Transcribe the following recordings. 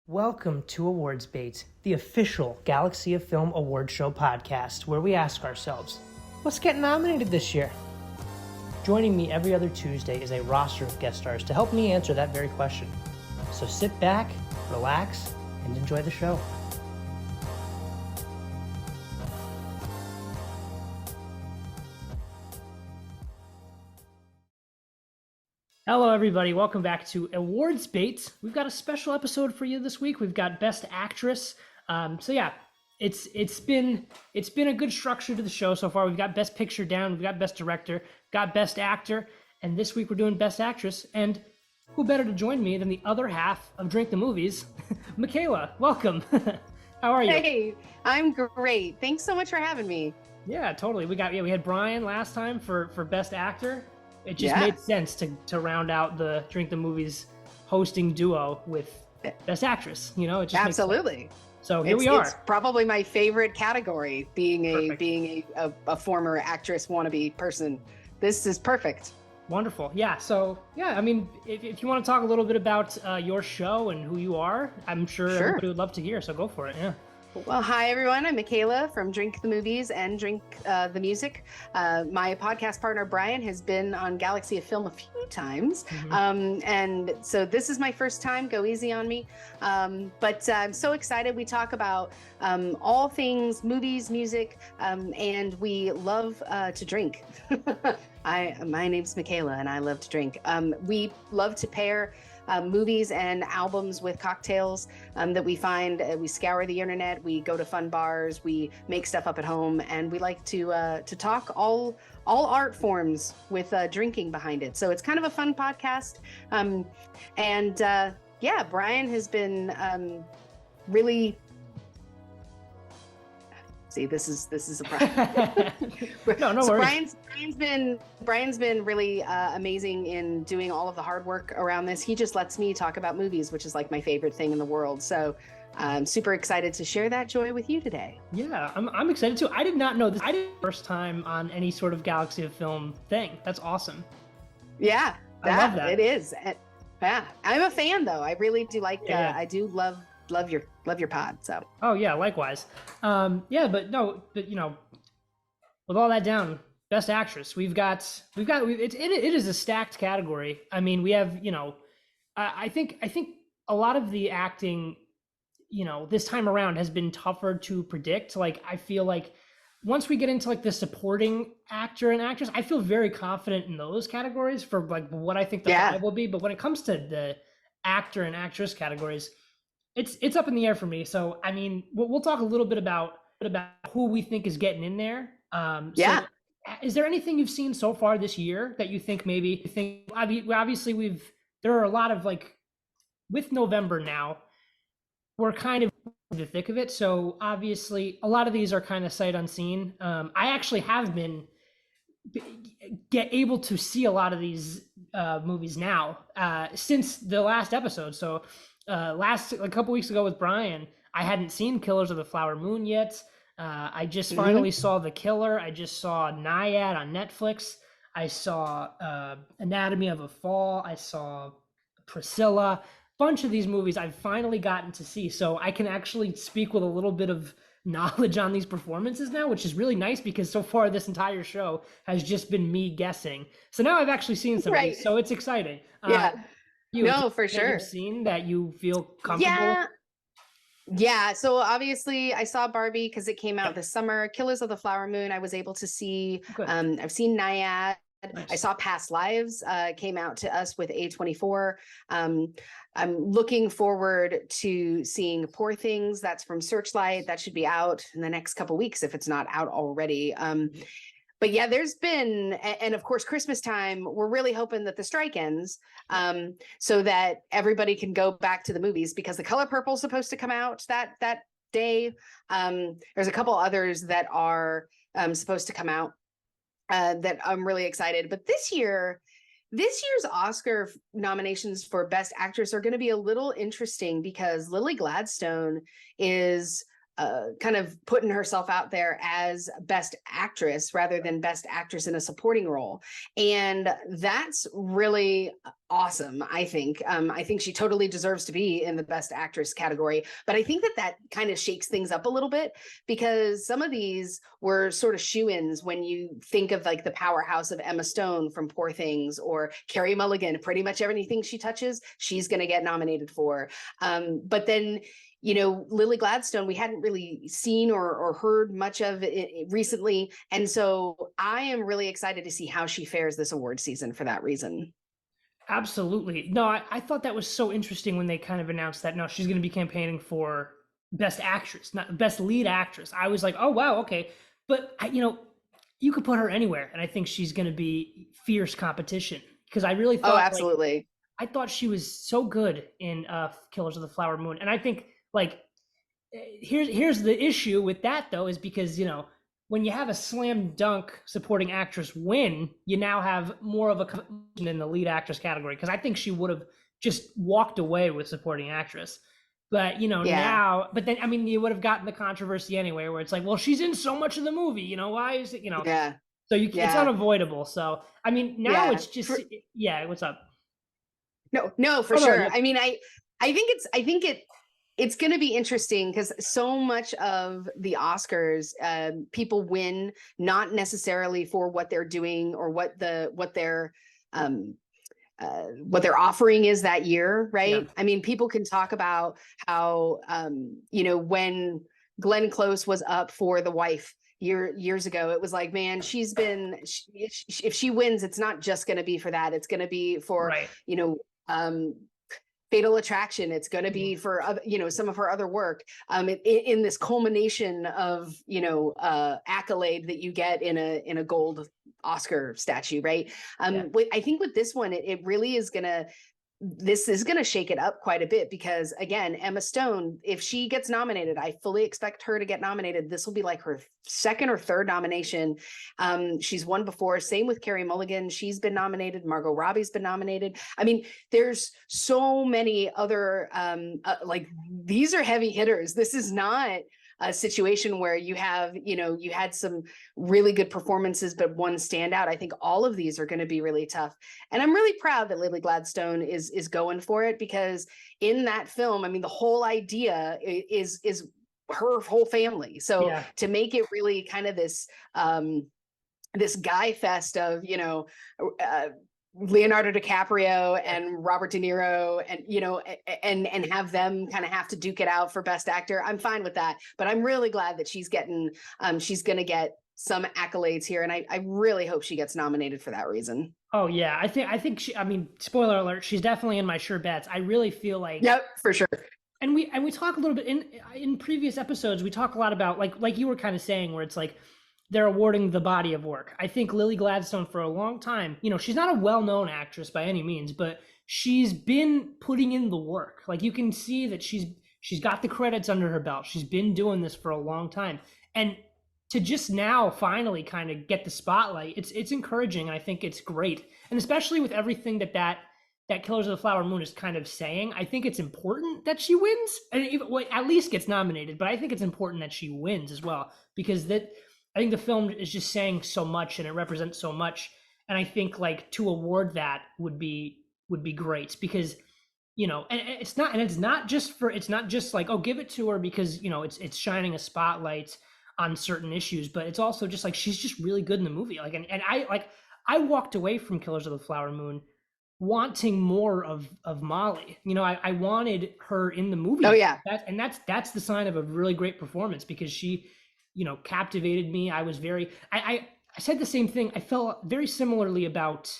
Welcome to Awards Bait, the official Galaxy of Film award show podcast, where we ask ourselves, what's getting nominated this year? Joining me every other Tuesday is a roster of guest stars to help me answer that very question. So sit back, relax, and enjoy the show. Hello, everybody. Welcome back to Awards Bait. We've got a special episode for you this week. We've got Best Actress. It's been a good structure to the show so far. We've got Best Picture down. We've got Best Director. Got Best Actor. And this week we're doing Best Actress. And who better to join me than the other half of Drink the Movies? Michaela, welcome. How are you? Hey, I'm great. Thanks so much for having me. Yeah, totally. We had Brian last time for Best Actor. It just made sense to round out the Drink the Movies hosting duo with Best Actress. You know, it just absolutely. Makes sense. So here we are. It's probably my favorite category, being a former actress wannabe person. This is perfect. Wonderful. Yeah. So I mean, if you want to talk a little bit about your show and who you are, I'm sure everybody would love to hear. So go for it. Yeah. Well, hi, everyone. I'm Michaela from Drink the Movies and Drink the Music. My podcast partner, Brian, has been on Galaxy of Film a few times. And so this is my first time. Go easy on me. But I'm so excited. We talk about all things movies, music, and we love to drink. My name's Michaela, and I love to drink. We love to pair movies and albums with cocktails that we find. We scour the internet, we go to fun bars, we make stuff up at home, and we like to talk all art forms with drinking behind it. So it's kind of a fun podcast. Brian has been really. See, this is a problem. No worries. Brian's been really amazing in doing all of the hard work around this. He just lets me talk about movies, which is like my favorite thing in the world. So I'm super excited to share that joy with you today. Yeah, I'm excited too. I did not know this. I did first time on any sort of Galaxy of Film thing. That's awesome. Yeah, I love that. It is. Yeah, I'm a fan though. I really do like. I do love your pod. So. Oh yeah, likewise. But you know, with all that down, Best Actress, it is a stacked category. I mean, we have, you know, I think a lot of the acting, you know, this time around has been tougher to predict. Like, I feel like once we get into like the supporting actor and actress, I feel very confident in those categories for like what I think the five will be. But when it comes to the actor and actress categories, it's up in the air for me. So, I mean, we'll talk a little bit about who we think is getting in there. So is there anything you've seen so far this year that you think obviously there are a lot of like, with November now, we're kind of in the thick of it. So obviously a lot of these are kind of sight unseen. I actually have been able to see a lot of these movies now since the last episode. So a couple weeks ago with Brian, I hadn't seen Killers of the Flower Moon yet. I just finally saw The Killer. I just saw Naiad on Netflix. I saw Anatomy of a Fall. I saw Priscilla. Bunch of these movies I've finally gotten to see, so I can actually speak with a little bit of knowledge on these performances now, which is really nice because so far this entire show has just been me guessing. So now I've actually seen some of these, so it's exciting. For sure. You've seen that you feel comfortable with? Yeah. So obviously I saw Barbie because it came out this summer. Killers of the Flower Moon, I was able to see. I've seen Naiad. Nice. I saw Past Lives, came out to us with A24. I'm looking forward to seeing Poor Things. That's from Searchlight. That should be out in the next couple weeks if it's not out already. But yeah, there's been, and of course, Christmas time, we're really hoping that the strike ends so that everybody can go back to the movies because The Color Purple is supposed to come out that day. There's a couple others that are supposed to come out that I'm really excited. But this year's Oscar nominations for Best Actress are going to be a little interesting because Lily Gladstone is kind of putting herself out there as best actress rather than best actress in a supporting role. And that's really awesome. I think she totally deserves to be in the best actress category, but I think that kind of shakes things up a little bit, because some of these were sort of shoo-ins when you think of like the powerhouse of Emma Stone from Poor Things, or Carey Mulligan. Pretty much everything she touches, she's going to get nominated for. But then, Lily Gladstone, we hadn't really seen or heard much of it recently. And so I am really excited to see how she fares this award season for that reason. Absolutely. No, I thought that was so interesting when they kind of announced that, no, she's going to be campaigning for best actress, not best lead actress. I was like, oh, wow, okay. But, you could put her anywhere, and I think she's going to be fierce competition, because I really thought, absolutely. I thought she was so good in Killers of the Flower Moon. And I think, here's the issue with that, though, is because, when you have a slam dunk supporting actress win, you now have more of a competition in the lead actress category, because I think she would have just walked away with supporting actress. But, now, but then, I mean, you would have gotten the controversy anyway, where it's like, well, she's in so much of the movie, why is it, Yeah. So it's unavoidable. So, I mean, now it's just, what's up? No, for sure. No. I mean, I think it's going to be interesting, because so much of the Oscars, people win not necessarily for what they're doing or what their offering is that year, right? Yeah. I mean, people can talk about how when Glenn Close was up for The Wife years ago, it was like, man, if she wins, it's not just going to be for that. It's going to be for, right. Fatal Attraction. It's going to be for some of her other work, in this culmination of accolade that you get in a gold Oscar statue, right? I think with this one, it really is this is going to shake it up quite a bit, because again, Emma Stone, if she gets nominated, I fully expect her to get nominated. This will be like her second or third nomination. She's won before. Same with Carey Mulligan. She's been nominated. Margot Robbie's been nominated. I mean, there's so many other, these are heavy hitters. This is not a situation where you had some really good performances, but one standout. I think all of these are going to be really tough. And I'm really proud that Lily Gladstone is going for it, because in that film, I mean, the whole idea is her whole family. So to make it really kind of this guy fest of, Leonardo DiCaprio and Robert De Niro, and and have them kind of have to duke it out for best actor. I'm fine with that, but I'm really glad that she's going to get some accolades here, and I really hope she gets nominated for that reason. Oh yeah, I think she, I mean, spoiler alert, she's definitely in my sure bets. I really feel like, yep, for sure. And we talk a little bit in previous episodes. We talk a lot about like you were kind of saying, where it's like, they're awarding the body of work. I think Lily Gladstone, for a long time, she's not a well-known actress by any means, but she's been putting in the work. Like, you can see that she's got the credits under her belt. She's been doing this for a long time. And to just now finally kind of get the spotlight, it's encouraging, and I think it's great. And especially with everything that Killers of the Flower Moon is kind of saying, I think it's important that she wins, and even, at least gets nominated. But I think it's important that she wins as well, because I think the film is just saying so much, and it represents so much. And I think to award that would be great, because, and it's not just like, oh, give it to her because, it's shining a spotlight on certain issues, but it's also just like, she's just really good in the movie. And I walked away from Killers of the Flower Moon wanting more of Molly. I wanted her in the movie. Oh yeah. That's the sign of a really great performance, because she, captivated me. I was I said the same thing. I felt very similarly about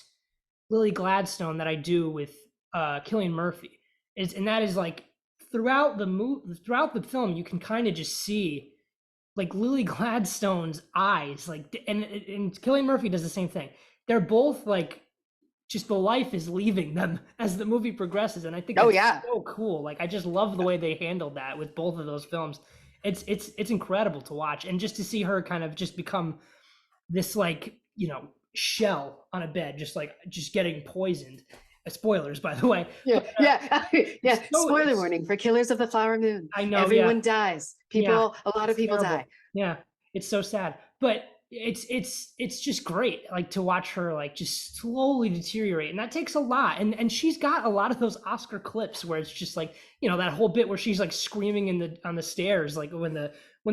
Lily Gladstone that I do with Cillian Murphy. And that is like, throughout the film, you can kind of just see like Lily Gladstone's eyes, and Cillian Murphy does the same thing. They're both like, just the life is leaving them as the movie progresses, and I think it's so cool. Like, I just love the way they handled that with both of those films. It's incredible to watch, and just to see her kind of just become this shell on a bed, just getting poisoned. spoilers, by the way. Yeah, But yeah, yeah. so Spoiler it's warning for Killers of the Flower Moon. I know, yeah, Everyone dies. yeah, A lot of it's people die. terrible. Yeah, it's so sad, but it's just great, like to watch her like just slowly deteriorate, and that takes a lot. And she's got a lot of those Oscar clips where it's just like that whole bit where she's like screaming in the on the stairs, like when the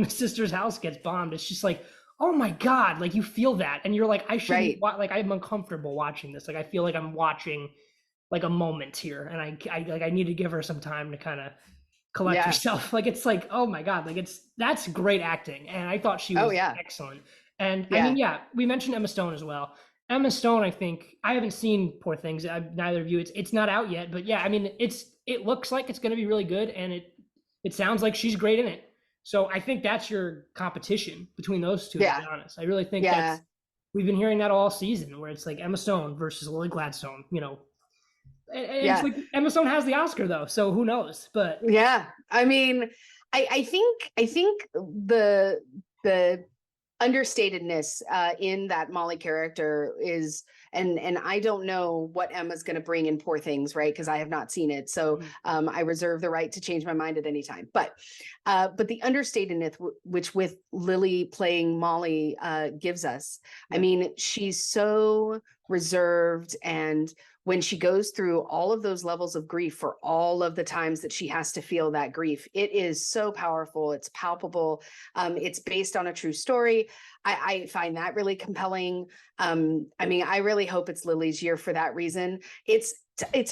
sister's house gets bombed. It's just like, oh my god, like you feel that, and you're like, I shouldn't Right. like I'm uncomfortable watching this. Like I feel like I'm watching like a moment here, and I like I need to give her some time to kind of collect Yeah. herself. Like it's like, oh my god, like that's great acting, and I thought she Oh was yeah. excellent. And I mean, Yeah. yeah, we mentioned Emma Stone as well. Emma Stone, I think I haven't seen Poor Things. Neither of you. It's not out yet, but yeah, I mean, it looks like it's going to be really good, and it sounds like she's great in it. So I think that's your competition between those two. To be Yeah. honest, I really think Yeah. that's we've been hearing that all season, where it's like Emma Stone versus Lily Gladstone. And it's Yeah. like Emma Stone has the Oscar though, so who knows? But Yeah. I mean, I think the understatedness in that Molly character is, and I don't know what Emma's going to bring in Poor Things, right? Because I have not seen it, so I reserve the right to change my mind at any time. But the understatedness which with Lily playing Molly gives us, I mean, she's so reserved, and when she goes through all of those levels of grief for all of the times that she has to feel that grief, it is so powerful. It's palpable. It's based on a true story. I find that really compelling. I mean, I really hope it's Lily's year for that reason. It's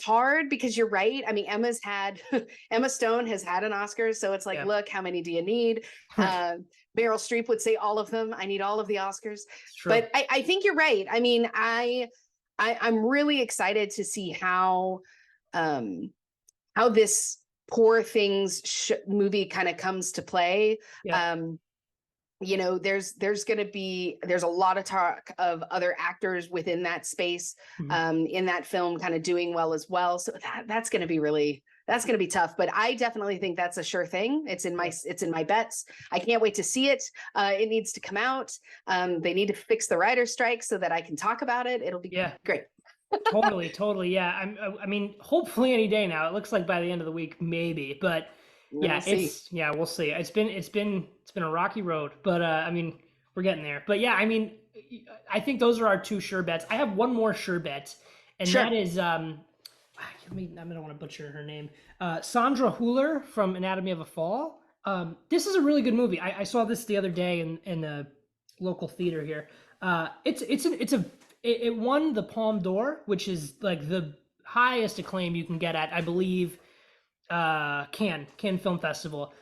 hard because you're right. I mean, Emma Stone has had an Oscar, so it's like, yeah, look, how many do you need? Meryl Streep would say all of them. I need all of the Oscars. it's true. But I think you're right. I mean, I'm really excited to see how this Poor Things movie kind of comes to play. Yeah. There's a lot of talk of other actors within that space in that film kind of doing well as well. So that's going to be tough, but I definitely think that's a sure thing. It's in my bets. I can't wait to see it. It needs to come out. They need to fix the writer's strike so that I can talk about it. It'll be great. Totally. Yeah. I mean, hopefully any day now. It looks like by the end of the week, maybe. But yeah, we'll see. It's been a rocky road, but I mean, we're getting there. But yeah, I mean, I think those are our two sure bets. I have one more sure bet, and that is I don't want to butcher her name. Sandra Hüller from Anatomy of a Fall. This is a really good movie. I saw this the other day in the local theater here. It won the Palme d'Or, which is like the highest acclaim you can get at, I believe, Cannes Film Festival.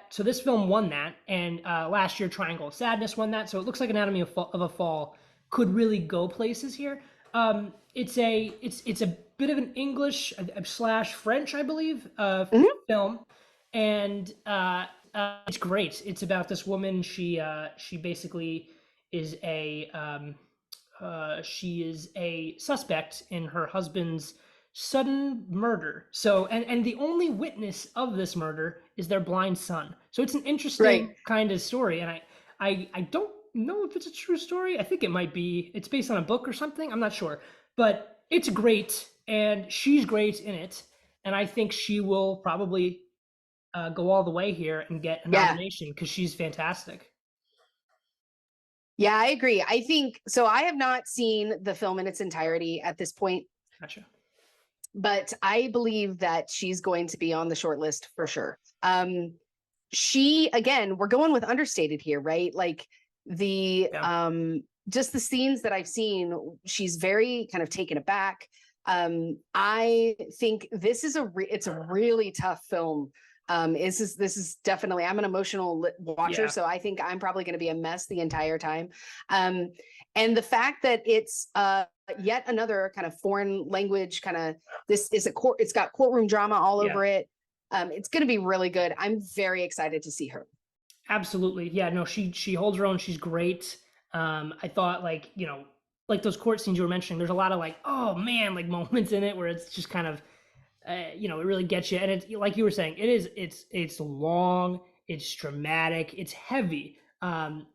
So this film won that, and last year Triangle of Sadness won that. So it looks like Anatomy of a Fall could really go places here. It's a bit of an English / French, I believe, film, and it's great. It's about this woman. She basically is she is a suspect in her husband's sudden murder. So and the only witness of this murder is their blind son. So it's an interesting kind of story, and I don't know if it's a true story. I think it might be. It's based on a book or something. I'm not sure, but it's great, and she's great in it, and I think she will probably go all the way here and get a nomination because she's fantastic. Yeah, I agree. I think so. I have not seen the film in its entirety at this point. Gotcha. But I believe that she's going to be on the short list for sure. Again, we're going with understated here, right? Like just the scenes that I've seen, she's very kind of taken aback. I think this is it's a really tough film. This is definitely, I'm an emotional watcher, so I think I'm probably going to be a mess the entire time. And the fact that it's yet another kind of foreign language it's got courtroom drama all over it. It's going to be really good. I'm very excited to see her. Absolutely. Yeah, no, she holds her own. She's great. I thought like those court scenes you were mentioning, there's a lot of like, oh man, like moments in it where it's just kind of it really gets you. And it's like you were saying, it's long, it's dramatic, it's heavy.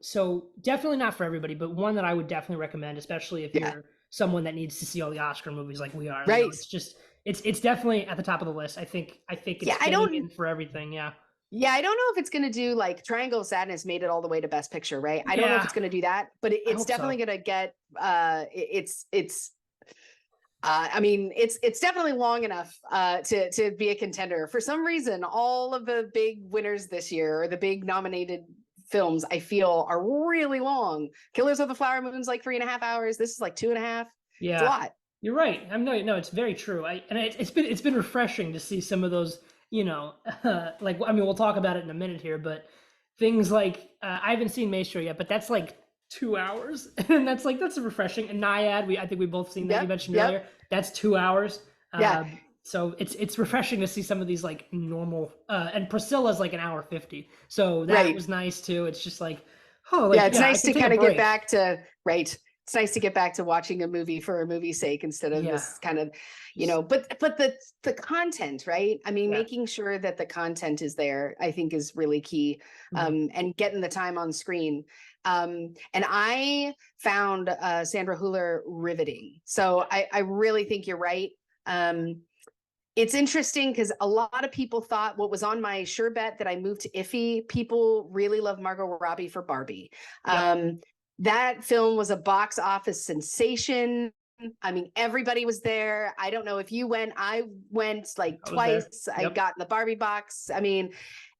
So definitely not for everybody, but one that I would definitely recommend, especially if you're someone that needs to see all the Oscar movies like we are. Right. It's just it's definitely at the top of the list. I think it's Yeah, I getting don't in for everything. Yeah. Yeah, I don't know if it's going to do like Triangle of Sadness made it all the way to Best Picture, right? I don't know if Yeah. it's going to do that, but I it's hope so. definitely going to get I mean, it's definitely long enough to be a contender. For some reason, all of the big winners this year, or the big nominated films, I feel are really long. Killers of the Flower Moon's like 3.5 hours. This is like 2.5. It's a Yeah. lot. You're right. I'm no, it's very true. It's been refreshing to see some of those, like I mean, we'll talk about it in a minute here, but things like I haven't seen Maestro yet, but that's like 2 hours, and that's refreshing. And Naiad, I think we both seen that you Yep. mentioned Yep. earlier. That's 2 hours. Yeah. So it's refreshing to see some of these like normal. And Priscilla's like an hour 50, so that Right. was nice too. It's just like, oh, Yeah, like it's yeah, I nice can to take a kind of get break. back to right. It's nice to get back to watching a movie for a movie's sake instead of Yeah, this kind of, just but the content, right? I mean, yeah. making sure that the content is there, I think is really key. Mhm. And getting the time on screen. And I found Sandra Hüller riveting. So I really think you're right. It's interesting because a lot of people thought what was on my sure bet that I moved to iffy. People really love Margot Robbie for Barbie. Yep. That film was a box office sensation. I mean, everybody was there. I don't know if you went. I went like I was there. twice. I Yep. got in the Barbie box. I mean,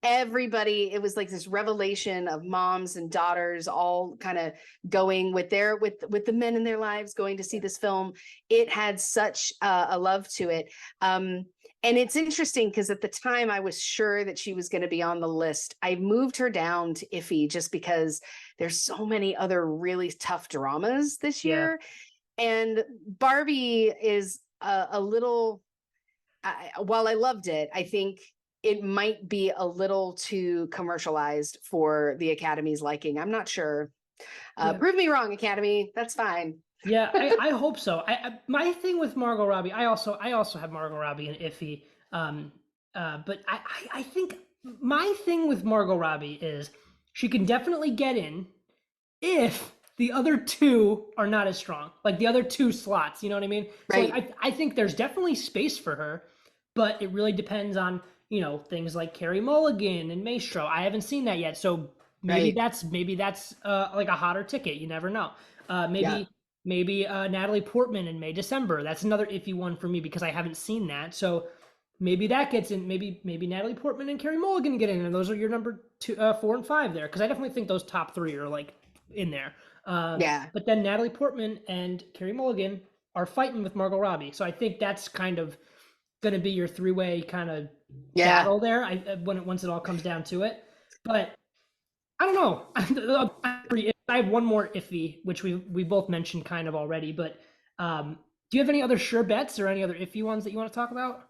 everybody, it was like this revelation of moms and daughters all kind of going with the men in their lives going to see this film. It had such a love to it. And it's interesting because at the time I was sure that she was going to be on the list. I moved her down to iffy just because there's so many other really tough dramas this Yeah. year. And Barbie is a little, while I loved it, I think it might be a little too commercialized for the Academy's liking. I'm not sure. Yeah. Prove me wrong, Academy. That's fine. Yeah, I hope so. My thing with Margot Robbie, I also have Margot Robbie and iffy. But I think my thing with Margot Robbie is she can definitely get in if the other two are not as strong, like the other two slots. You know what I mean? So like, Right. I think there's definitely space for her, but it really depends on things like Carrie Mulligan and Maestro. I haven't seen that yet, so Right. maybe that's like a hotter ticket. You never know. Yeah. Maybe Natalie Portman in May December. That's another iffy one for me because I haven't seen that. So maybe that gets in. Maybe Natalie Portman and Carrie Mulligan get in, and those are your number two, 4 and 5 there. Because I definitely think those top three are like in there. Yeah. But then Natalie Portman and Carrie Mulligan are fighting with Margot Robbie. So I think that's kind of going to be your three-way kind of Yeah. battle there. Once it all comes down to it. But I don't know. I have one more iffy, which we both mentioned kind of already. But do you have any other sure bets or any other iffy ones that you want to talk about?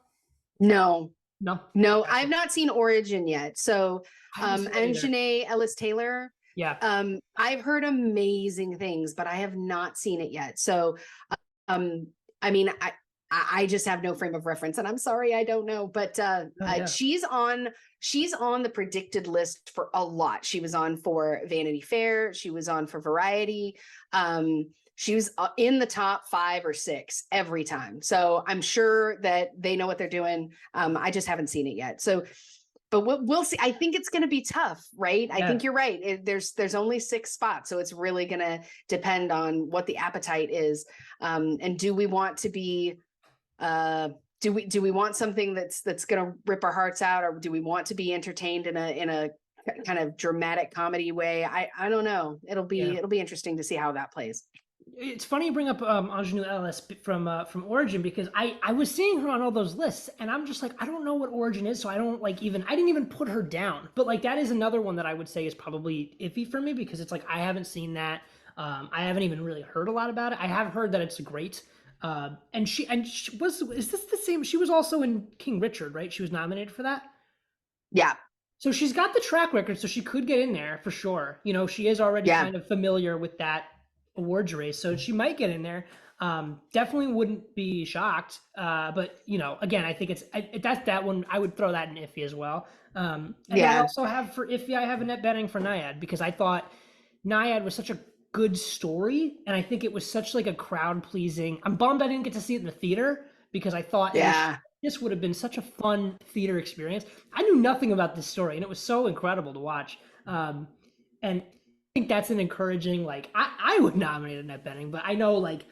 No. No. No, Gotcha. I've not seen Origin yet. So, I haven't seen that and either. Janae Ellis Taylor, Yeah. I've heard amazing things, but I have not seen it yet. So, um, I mean, I just have no frame of reference, and I'm sorry, I don't know. But Oh, yeah. she's on the predicted list for a lot. She was on for Vanity Fair. She was on for Variety. She was in the top 5 or 6 every time. So I'm sure that they know what they're doing. I just haven't seen it yet. So, but we'll see. I think it's going to be tough, right? I Yeah. think you're right. There's only 6 spots, so it's really going to depend on what the appetite is. And do we want to be do we want something that's going to rip our hearts out, or do we want to be entertained in a kind of dramatic comedy way? I don't know. Yeah. It'll be interesting to see how that plays. It's funny you bring up Ingenue Ellis from Origin because I was seeing her on all those lists and I'm just like I don't know what Origin is, so I don't like I didn't even put her down. But like that is another one that I would say is probably iffy for me because it's like I haven't seen that. I haven't even really heard a lot about it. I have heard that it's great. And she was is this the same? She was also in King Richard, right? She was nominated for that. Yeah. So she's got the track record, so she could get in there for sure. She is already Yeah. kind of familiar with that awards race, so she might get in there. Definitely wouldn't be shocked. But again, I think that's that one. I would throw that in iffy as well. And then I Yeah. also have for iffy, I have Annette Bening for Naiad because I thought Naiad was such a good story, and I think it was such like a crowd pleasing. I'm bummed I didn't get to see it in the theater because I thought Yeah. this would have been such a fun theater experience. I knew nothing about this story, and it was so incredible to watch. And I think that's an encouraging, like, I would nominate Annette Bening, but I know like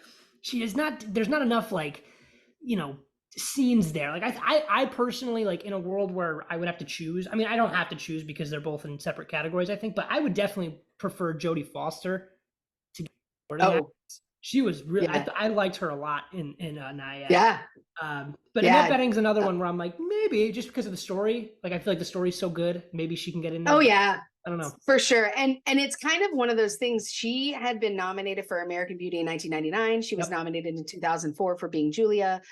she is not. There's not enough like, you know, scenes there. Like I personally, like, in a world where I would have to choose. I mean, I don't have to choose because they're both in separate categories, I think, but I would definitely prefer Jodie Foster to get supporting actress. Oh, She was really. yeah. I liked her a lot in Nyad. Yeah. But Annette Yeah. Bening's another one where I'm like, maybe just because of the story. Like, I feel like the story's so good, maybe she can get in there. Oh, yeah. I don't know. For sure. And it's kind of one of those things. She had been nominated for American Beauty in 1999. She was nominated in 2004 for Being Julia.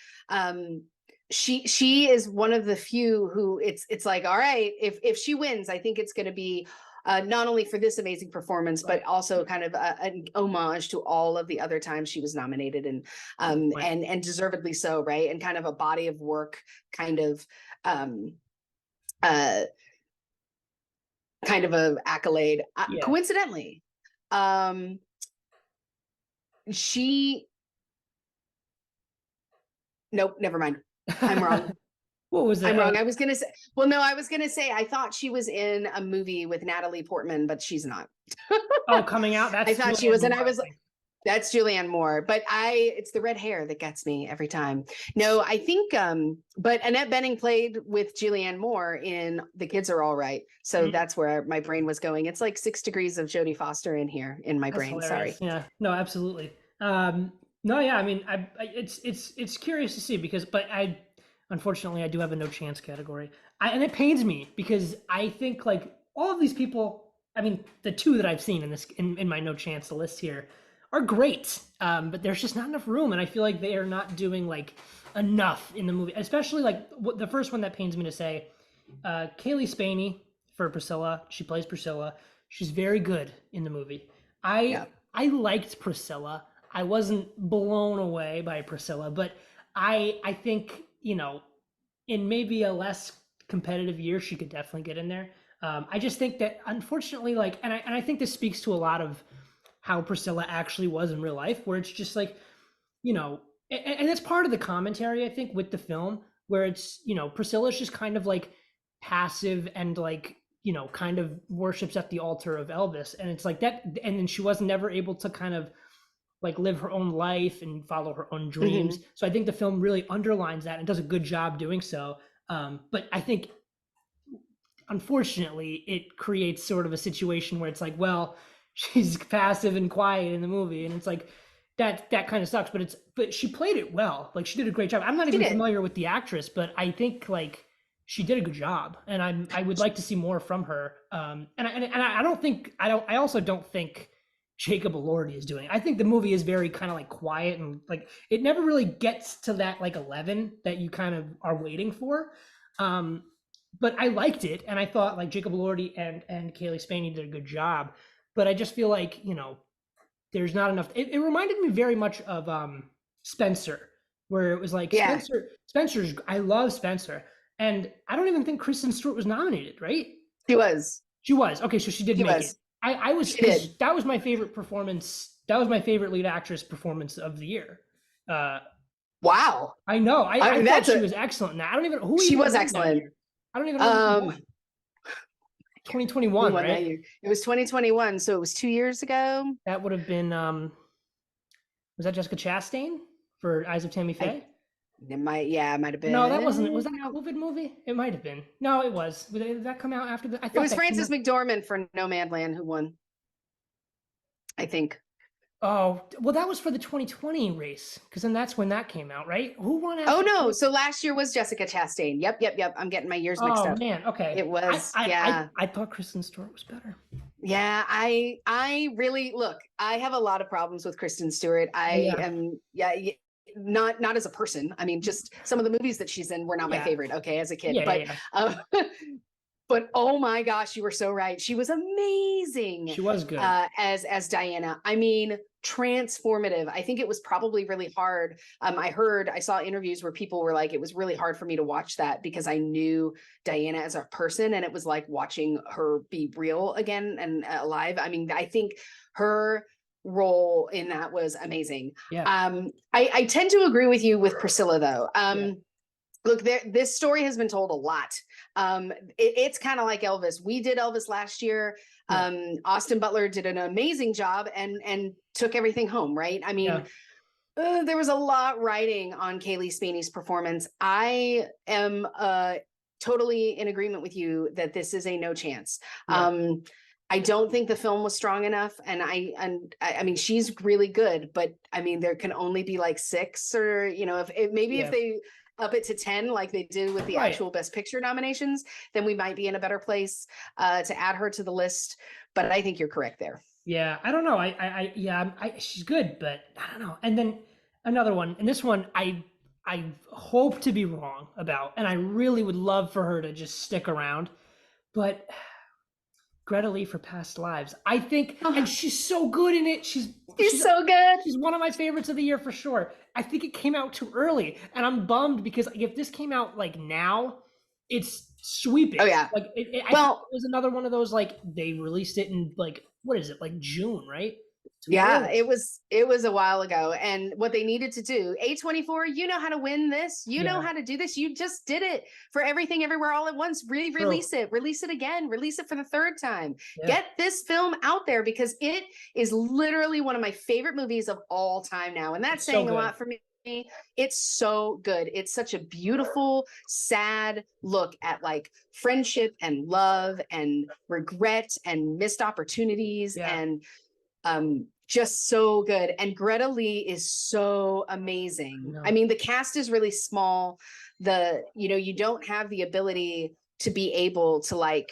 She is one of the few who it's like, all right, if she wins, I think it's going to be not only for this amazing performance, but also kind of an homage to all of the other times she was nominated, and deservedly so, right? And kind of a body of work kind of kind of a accolade. Coincidentally, nope, never mind. I'm wrong. What was that? I'm wrong. I was going to say, well, no, I was going to say, I thought she was in a movie with Natalie Portman, but she's not. Oh, coming out. That's I thought she was, and I was like, that's Julianne Moore, but it's the red hair that gets me every time. No, I think, but Annette Bening played with Julianne Moore in The Kids Are All Right. So that's where my brain was going. It's like 6 degrees of Jodie Foster in here in my brain. Hilarious. Sorry. Yeah, no, absolutely. No, yeah, I mean, it's curious to see because, but unfortunately, I do have a no chance category. And it pains me because I think like all of these people, I mean, the 2 that I've seen in my no chance list here are great. But there's just not enough room. And I feel like they are not doing like enough in the movie, especially like the first one that pains me to say, Kaylee Spaney for Priscilla. She plays Priscilla. She's very good in the movie. I liked Priscilla. I wasn't blown away by Priscilla, but I think, you know, in maybe a less competitive year, she could definitely get in there. I just think that unfortunately, like, and I think this speaks to a lot of how Priscilla actually was in real life, where it's just like, you know, and that's part of the commentary, I think, with the film, where it's, you know, Priscilla's just kind of like passive and like, you know, kind of worships at the altar of Elvis. And it's like that. And then she was never able to kind of like live her own life and follow her own dreams. So I think the film really underlines that and does a good job doing so. But I think, unfortunately, it creates sort of a situation where it's like, well, she's passive and quiet in the movie, and it's like that kind of sucks. But she played it well. Like, she did a great job. I'm not even familiar with the actress, but I think like she did a good job, and I would like to see more from her. And I also don't think Jacob Elordi is doing. I think the movie is very kind of like quiet and like it never really gets to that like 11 that you kind of are waiting for. But I liked it, and I thought like Jacob Elordi and Kaylee Spaney did a good job. But I just feel like, you know, there's not enough. It reminded me very much of Spencer, where it was like Spencer's. I love Spencer, and I don't even think Kristen Stewart was nominated, right? She was. She was. Okay, so she did make it. I was. That was my favorite performance. That was my favorite lead actress performance of the year. Wow. I know. I thought she was excellent. Now I don't even who she was excellent. I don't even know. 2021, right? That year. It was 2021, so it was 2 years ago. That would have been. Was that Jessica Chastain for Eyes of Tammy Faye? It might have been. No, that wasn't. Was that a COVID movie? It might have been. No, it was. Did that come out after the? It was Frances McDormand for Nomadland who won. I think. Oh, well, that was for the 2020 race, because then that's when that came out, right? Who won? Oh no! So last year was Jessica Chastain. Yep. I'm getting my years mixed up. Oh man, okay. It was. I thought Kristen Stewart was better. Yeah, I really look. I have a lot of problems with Kristen Stewart. I am not as a person. I mean, just some of the movies that she's in were not my favorite. Okay, as a kid, but oh my gosh, you were so right. She was amazing. She was good as Diana. I mean, transformative. I think it was probably really hard. I saw interviews where people were like, it was really hard for me to watch that because I knew Diana as a person, and it was like watching her be real again and alive. I mean, I think her role in that was amazing. Yeah. I tend to agree with you with Priscilla though. Yeah. Look, this story has been told a lot. It's kind of like Elvis. We did Elvis last year. Yeah. Austin Butler did an amazing job and took everything home, right? I mean, Yeah. there was a lot riding on Kaylee Spaney's performance. I am totally in agreement with you that this is a no chance. Yeah. I don't think the film was strong enough, and I mean she's really good, but I mean there can only be like 6, or if maybe if Yeah. they up it to 10 like they did with the Right. actual Best Picture nominations, then we might be in a better place to add her to the list. But I think you're correct there. Yeah, I don't know. Yeah, she's good, but I don't know. And then another one, and this one I hope to be wrong about, and I really would love for her to just stick around. But Greta Lee for Past Lives, I think, and she's so good in it. She's so good. She's one of my favorites of the year for sure. I think it came out too early, and I'm bummed because if this came out like now, it's sweeping. Oh yeah. Like I think it was another one of those, like they released it in like, what is it, like June, right? Yeah, it was a while ago. And what they needed to do, A24, you know how to win this. You know how to do this. You just did it for Everything Everywhere All at Once. Release it again, release it for the 3rd time. Get this film out there because it is literally one of my favorite movies of all time now. And that's saying a lot for me. It's so good. It's such a beautiful, sad look at like friendship and love and regret and missed opportunities and just so good. And Greta Lee is so amazing. I mean, the cast is really small. You don't have the ability to be able to like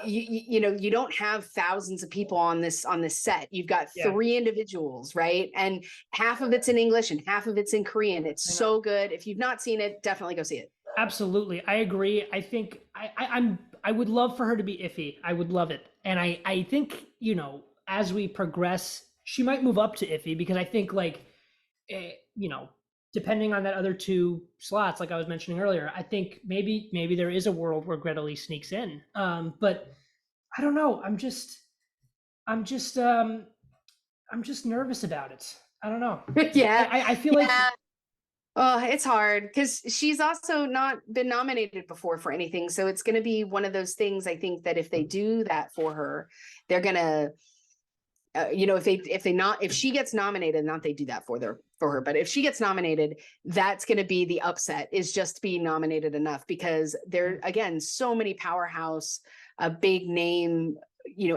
you don't have thousands of people on this set. You've got 3 individuals, right? And half of it's in English and half of it's in Korean. It's so good. If you've not seen it, definitely go see it. Absolutely, I agree. I think I would love for her to be iffy. I would love it, and I think as we progress, she might move up to iffy because I think like depending on that other 2 slots, like I was mentioning earlier, I think maybe there is a world where Greta Lee sneaks in. But I don't know. I'm just nervous about it. I don't know. Yeah, I feel like. Oh, it's hard because she's also not been nominated before for anything. So it's going to be one of those things. I think that if they do that for her, they're going to, if she gets nominated, not they do that for her, but if she gets nominated, that's going to be the upset, is just being nominated enough, because there, again, so many powerhouse, big name,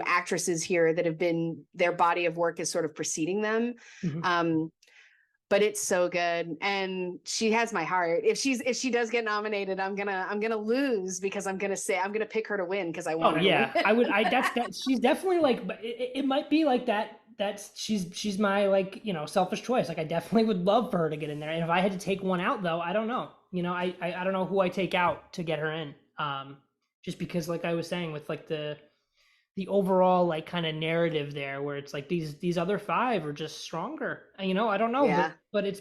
actresses here that have been, their body of work is sort of preceding them. Mm-hmm. But it's so good, and she has my heart. If she does get nominated, I'm gonna lose because I'm gonna pick her to win because I want her to win. I would. She's definitely like, but it might be like that. She's my like selfish choice. Like I definitely would love for her to get in there. And if I had to take one out though, I don't know. I don't know who I take out to get her in. Just because like I was saying with like the overall like kind of narrative there, where it's like these other 5 are just stronger. I don't know. Yeah. But it's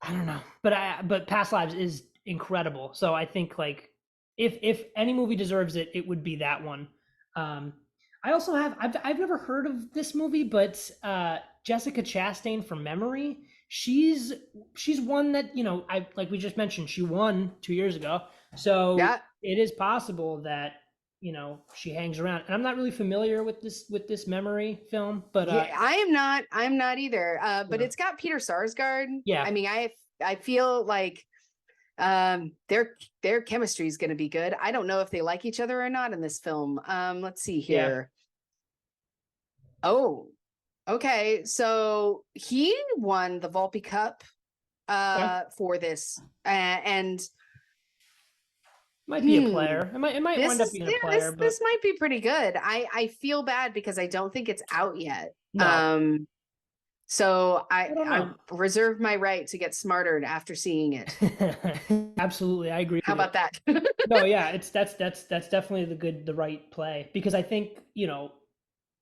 I don't know. But Past Lives is incredible. So I think like if any movie deserves it, it would be that one. I also I've never heard of this movie, but Jessica Chastain from Memory. She's one that I like we just mentioned. She won 2 years ago, so it is possible that she hangs around. And I'm not really familiar with this Memory film, but I'm not either. But it's got Peter Sarsgaard. Yeah, I mean, I feel like their chemistry is going to be good. I don't know if they like each other or not in this film. Let's see here. Yeah. Oh, okay. So he won the Volpe Cup for this, and might be a player. It might wind up being a player. This might be pretty good. I feel bad because I don't think it's out yet. No. So I reserve my right to get smarter after seeing it. Absolutely, I agree. How about that? No, yeah, that's definitely the right play, because I think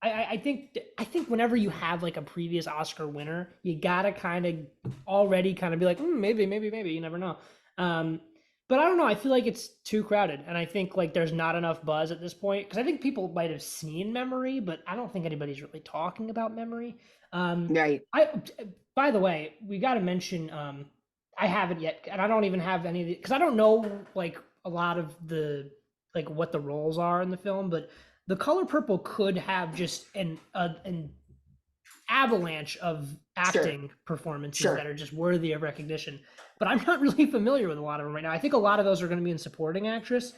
I think whenever you have like a previous Oscar winner, you gotta kind of already kind of be like maybe, you never know. but I don't know. I feel like it's too crowded, and I think like there's not enough buzz at this point because I think people might have seen Memory, but I don't think anybody's really talking about Memory. Right. I by the way, we got to mention. I haven't yet, and I don't even have any of the because I don't know like a lot of the like what the roles are in the film, but The Color Purple could have just an avalanche of Sure. acting performances Sure. that are just worthy of recognition. But I'm not really familiar with a lot of them right now. I think a lot of those are going to be in supporting actress,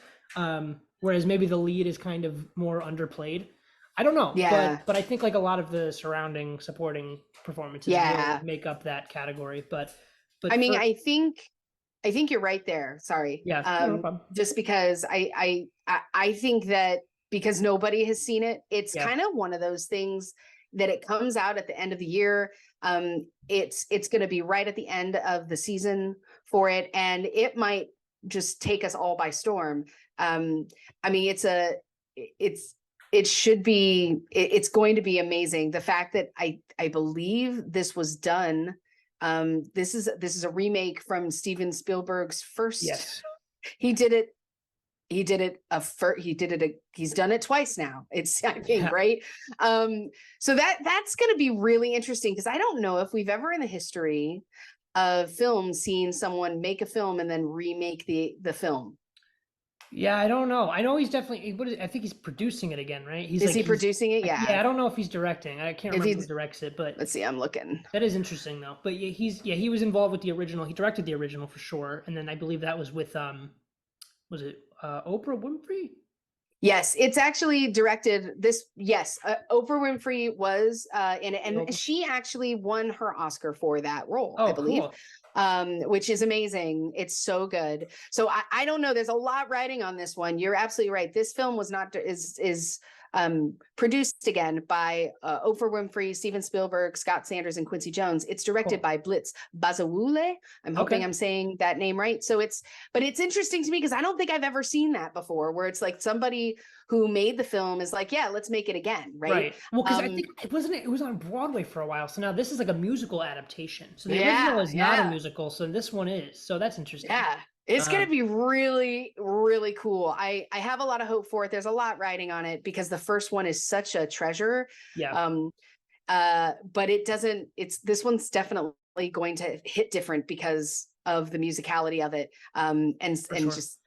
whereas maybe the lead is kind of more underplayed. I don't know, Yeah. but I think like a lot of the surrounding supporting performances will Yeah. make up that category. But I mean, for I think you're right there. Sorry. yeah, no problem. Just because I think that because nobody has seen it, it's Yeah. kind of one of those things that it comes out at the end of the year. It's going to be right at the end of the season for it, and it might just take us all by storm. I mean, it's going to be amazing. The fact that I believe this was done. This is a remake from Steven Spielberg's first. Yes. He did it. He's done it twice now. It's, I think, right. So that's going to be really interesting because I don't know if we've ever in the history of film seen someone make a film and then remake the film. Yeah, I don't know. I know he's definitely. I think he's producing it again, right? Is he producing it? Yeah. Yeah, I don't know if he's directing. I can't remember who directs it, but let's see. I'm looking. that is interesting though. But yeah, he was involved with the original. He directed the original for sure, and then I believe that was with was it Oprah Winfrey? Yes, it's actually directed this. Yes, Oprah Winfrey was in it, and she actually won her Oscar for that role, I believe. Cool. Which is amazing. It's so good. So I don't know. There's a lot riding on this one. You're absolutely right. This film was not is produced again by Oprah Winfrey, Steven Spielberg, Scott Sanders, and Quincy Jones. It's directed by Blitz Bazawule. I'm hoping I'm saying that name right. So but it's interesting to me because I don't think I've ever seen that before, where it's like somebody who made the film is like, yeah, let's make it again, right? Well, because I think it was on Broadway for a while, so now this is like a musical adaptation. So the original is not a musical, so this one is. So that's interesting. Yeah. It's going to be really, really cool. I have a lot of hope for it. There's a lot riding on it because the first one is such a treasure. Yeah. But this one's definitely going to hit different because of the musicality of it. And just,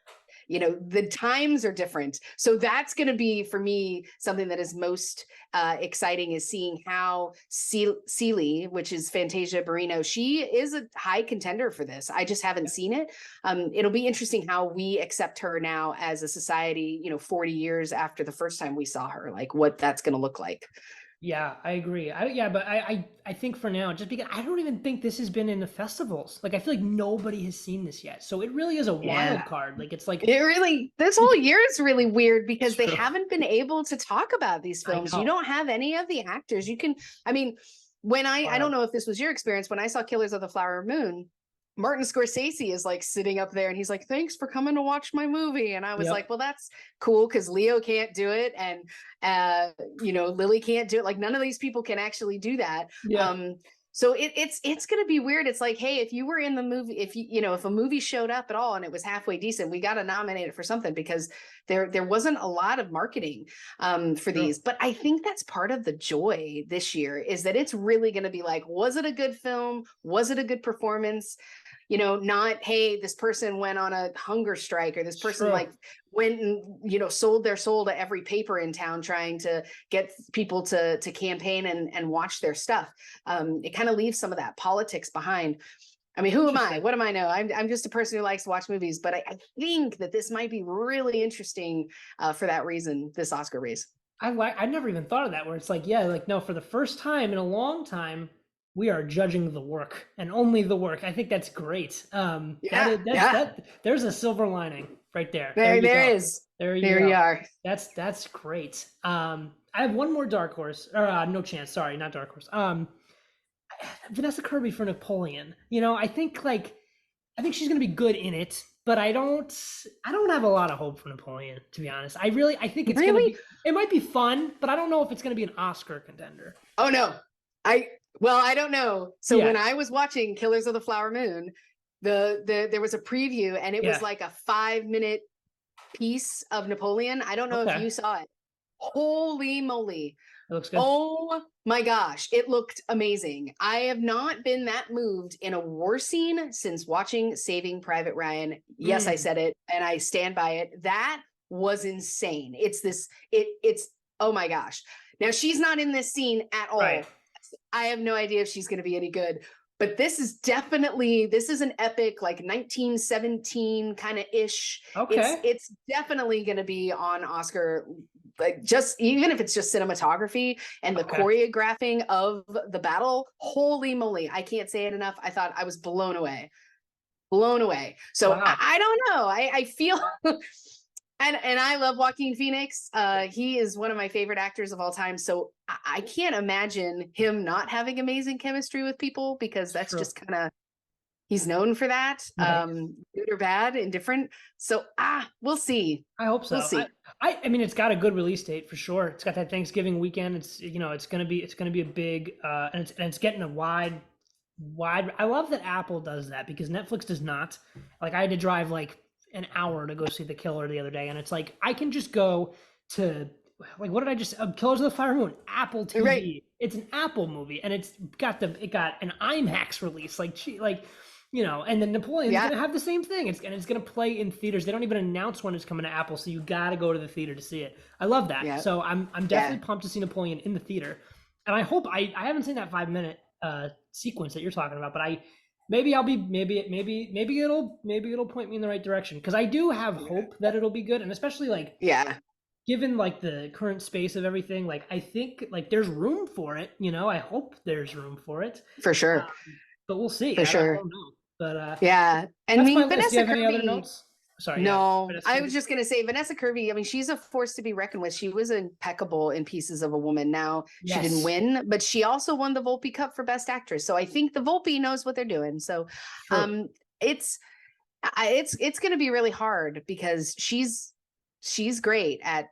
the times are different. So that's going to be, for me, something that is most exciting is seeing how Celie, which is Fantasia Barrino, she is a high contender for this. I just haven't seen it. It'll be interesting how we accept her now as a society, 40 years after the first time we saw her, like what that's going to look like. Yeah, I agree. But I think for now, just because I don't even think this has been in the festivals. Like I feel like nobody has seen this yet. So it really is a wild card. Like it's like this whole year is really weird because they haven't been able to talk about these films. You don't have any of the actors. When I don't know if this was your experience, when I saw Killers of the Flower Moon, Martin Scorsese is like sitting up there and he's like, thanks for coming to watch my movie. And I was like, well, that's cool because Leo can't do it. And, Lily can't do it. Like none of these people can actually do that. Yeah. So it's going to be weird. It's like, hey, if you were in the movie, if a movie showed up at all and it was halfway decent, we got to nominate it for something because there wasn't a lot of marketing for these. But I think that's part of the joy this year is that it's really going to be like, was it a good film? Was it a good performance? Not, hey, this person went on a hunger strike or this person went and, sold their soul to every paper in town trying to get people to campaign and watch their stuff. It kind of leaves some of that politics behind. I mean, who am I? What do I know? I'm just a person who likes to watch movies, but I think that this might be really interesting for that reason, this Oscar race. I never even thought of that where it's like, no, for the first time in a long time, we are judging the work and only the work. I think that's great. There's a silver lining right there. There is. There you are. That's great. I have one more dark horse, or no chance. Sorry, not dark horse. Vanessa Kirby for Napoleon. I think she's gonna be good in it, but I don't have a lot of hope for Napoleon, to be honest. I think it's gonna be. It might be fun, but I don't know if it's gonna be an Oscar contender. Oh no, I don't know. So when I was watching Killers of the Flower Moon, there was a preview, and it was like a 5-minute piece of Napoleon. I don't know if you saw it. Holy moly. It looks good. Oh my gosh, it looked amazing. I have not been that moved in a war scene since watching Saving Private Ryan. Yes, I said it, and I stand by it. That was insane. It's oh my gosh. Now, she's not in this scene at all. Right. I have no idea if she's going to be any good. But this is an epic, like 1917 kind of ish. Okay. It's definitely going to be on Oscar, like just even if it's just cinematography and the choreographing of the battle. Holy moly. I can't say it enough. I thought I was blown away. So I don't know. I feel and I love Joaquin Phoenix. He is one of my favorite actors of all time. So I can't imagine him not having amazing chemistry with people, because that's just kind of, he's known for that. Good or bad, indifferent. So we'll see. I hope so. We'll see. I mean, it's got a good release date for sure. It's got that Thanksgiving weekend. It's it's gonna be a big and it's getting a wide. I love that Apple does that, because Netflix does not. Like, I had to drive like an hour to go see The Killer the other day, and it's like I can just go to, like, what did I just Killers of the Flower Moon, Apple TV. Right. It's an Apple movie, and it got an IMAX release, and then Napoleon's gonna have the same thing. It's gonna play in theaters. They don't even announce when it's coming to Apple, so you gotta go to the theater to see it. I love that. Yeah. So I'm definitely pumped to see Napoleon in the theater, and I hope I haven't seen that 5-minute sequence that you're talking about, but maybe it'll point me in the right direction, because I do have hope that it'll be good, and especially given like the current space of everything, like I think like there's room for it. I hope there's room for it for sure, but we'll see. For sure. I don't know. But and I mean, Vanessa, do you have any other notes? Sorry. No, I was just going to say Vanessa Kirby. I mean, she's a force to be reckoned with. She was impeccable in Pieces of a Woman. Now, she didn't win, but she also won the Volpe Cup for Best Actress. So I think the Volpe knows what they're doing. So it's going to be really hard, because she's great at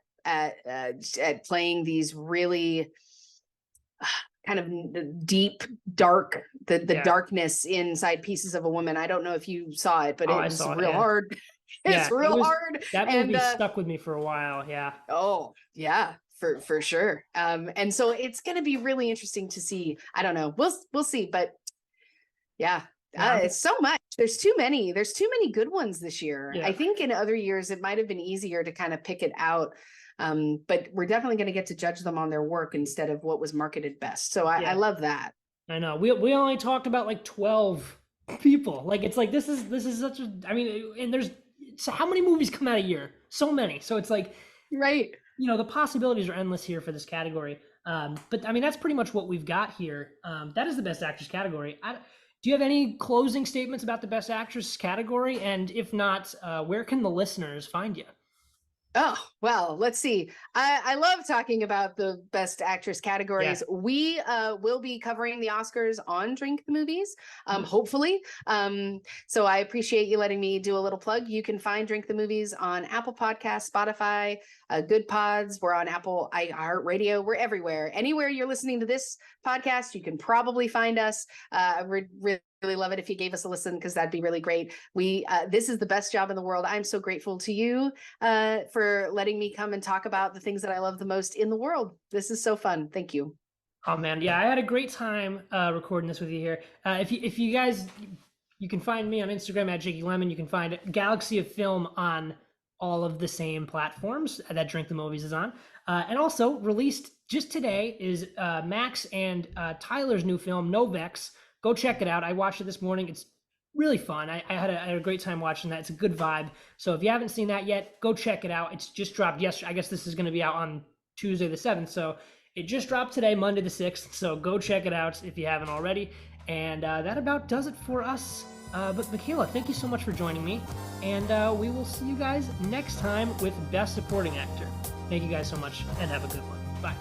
playing these really kind of deep, dark, the darkness inside Pieces of a Woman. I don't know if you saw it, but it was real hard. It's real hard. That movie stuck with me for a while. Yeah. Oh, yeah, for sure. And so it's going to be really interesting to see. I don't know. We'll see. But it's so much. There's too many good ones this year. Yeah. I think in other years it might have been easier to kind of pick it out. But we're definitely going to get to judge them on their work instead of what was marketed best. So I love that. I know. We only talked about like 12 people. Like, it's like, this is such a, I mean, and so how many movies come out a year? So many. So it's like, right. The possibilities are endless here for this category. But I mean, that's pretty much what we've got here. That is the Best Actress category. Do you have any closing statements about the Best Actress category? And if not, where can the listeners find you? Oh, well, let's see. I love talking about the Best Actress categories. Yeah. We will be covering the Oscars on Drink the Movies, hopefully. So I appreciate you letting me do a little plug. You can find Drink the Movies on Apple Podcasts, Spotify, Good Pods. We're on Apple iHeartRadio. We're everywhere. Anywhere you're listening to this podcast, you can probably find us. We're really love it if you gave us a listen, because that'd be really great. This is the best job in the world. I'm so grateful to you for letting me come and talk about the things that I love the most in the world. This is so fun. Thank you. Oh man, yeah, I had a great time recording this with you here. If you guys, you can find me on Instagram at Jakey Lemon. You can find Galaxy of Film on all of the same platforms that Drink the Movies is on. And also released just today is Max and Tyler's new film, Novex. Go check it out. I watched it this morning. It's really fun. I had a great time watching that. It's a good vibe. So if you haven't seen that yet, go check it out. It's just dropped yesterday. I guess this is going to be out on Tuesday the 7th. So it just dropped today, Monday the 6th. So go check it out if you haven't already. And that about does it for us. But Michaela, thank you so much for joining me. And we will see you guys next time with Best Supporting Actor. Thank you guys so much, and have a good one. Bye.